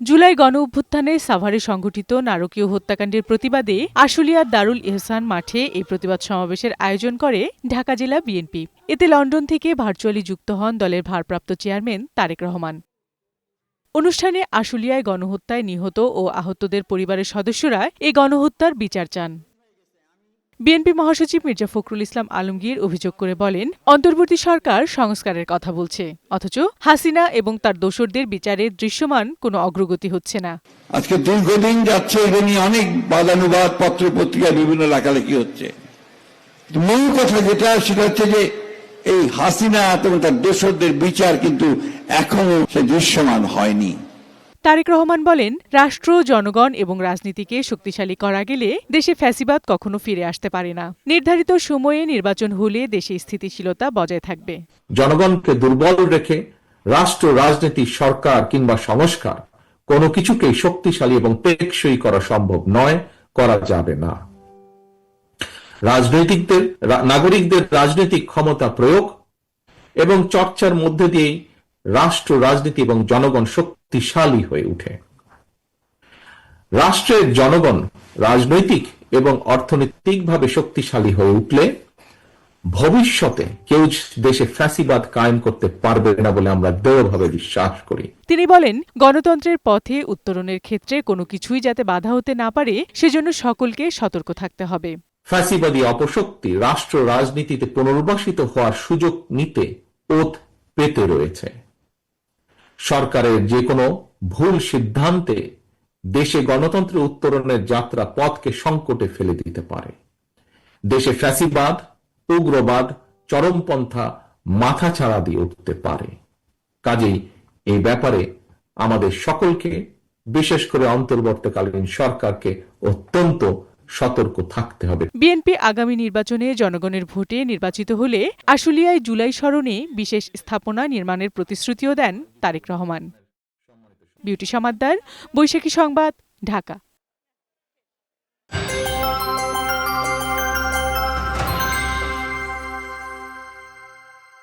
জুলাই গণঅভ্যুত্থানে সাভারে সংঘটিত নারকীয় হত্যাকাণ্ডের প্রতিবাদে আশুলিয়ার দারুল ইহসান মাঠে এই প্রতিবাদ সমাবেশের আয়োজন করে ঢাকা জেলা বিএনপি। এতে লন্ডন থেকে ভার্চুয়ালি যুক্ত হন দলের ভারপ্রাপ্ত চেয়ারম্যান তারেক রহমান। অনুষ্ঠানে আশুলিয়ায় গণহত্যায় নিহত ও আহতদের পরিবারের সদস্যরা এই গণহত্যার বিচার চান। বিএনপি মহাসচিব মির্জা ফখরুল ইসলাম আলমগীর অভিযোগ করে বলেন, অন্তর্বর্তী সরকার সংস্কারের কথা বলছে, অথচ হাসিনা এবং তার দোসরদের বিচারের দৃশ্যমান কোনো অগ্রগতি হচ্ছে না। আজকে দীর্ঘদিন যাচ্ছে, এটা নিয়ে অনেক বাদানুবাদ পত্র পত্রিকায় বিভিন্ন লেখালেখি হচ্ছে। মূল কথা যেটা সেটা হচ্ছে যে এই হাসিনা এবং তার দোসরদের বিচার কিন্তু এখনো সে দৃশ্যমান হয়নি। তারেক রহমান বলেন, রাষ্ট্র, জনগণ এবং রাজনীতিকে শক্তিশালী করা গেলে দেশে ফ্যাসিবাদ কখনো ফিরে আসতে পারে না। নির্ধারিত সময়ে নির্বাচন হলে দেশে স্থিতিশীলতা বজায় থাকবে। জনগণকে দুর্বল রেখে রাষ্ট্র, রাজনীতি, সরকার কিংবা সংস্কার কোনো কিছুকেই শক্তিশালী এবং টেকসই করা সম্ভব নয়, করা যাবে না। নাগরিকদের রাজনৈতিক ক্ষমতা প্রয়োগ এবং চর্চার মধ্যে দিয়েই রাষ্ট্র, রাজনীতি এবং জনগণ শক্তিশালী হয়ে ওঠে। রাষ্ট্রের জনগণ রাজনৈতিক এবং অর্থনৈতিকভাবে শক্তিশালী হয়ে উঠলে ভবিষ্যতে কেউ দেশে ফ্যাসিবাদ কায়েম করতে পারবে না বলে আমরা দৃঢ়ভাবে বিশ্বাস করি। তিনি বলেন, গণতন্ত্রের পথে উত্তরণের ক্ষেত্রে কোনো কিছুই যাতে বাধা হতে না পারে, সেজন্য সকলকে সতর্ক থাকতে হবে। ফ্যাসিবাদী অপশক্তি রাষ্ট্র রাজনীতিতে পুনর্বাসিত হওয়ার সুযোগ নিতে ওত পেতে রয়েছে। সরকারের যে কোনো ভুল সিদ্ধান্তে দেশে গণতন্ত্রের উত্তরণের যাত্রা পথকে সংকটে ফেলে দিতে পারে। দেশে ফ্যাসিবাদ, উগ্রবাদ, চরমপন্থা মাথাচাড়া দিয়ে উঠতে পারে। কাজেই এই ব্যাপারে আমাদের সকলকে, বিশেষ করে অন্তর্বর্তীকালীন সরকারকে অত্যন্ত সতর্ক থাকতে হবে। বিএনপি আগামী নির্বাচনে জনগণের ভোটে নির্বাচিত হলে আশুলিয়ায় জুলাই স্মরণে বিশেষ স্থাপনা নির্মাণের প্রতিশ্রুতিও দেন তারেক রহমান। বিউটি সমাদ্দার, বৈশাখী সংবাদ, ঢাকা।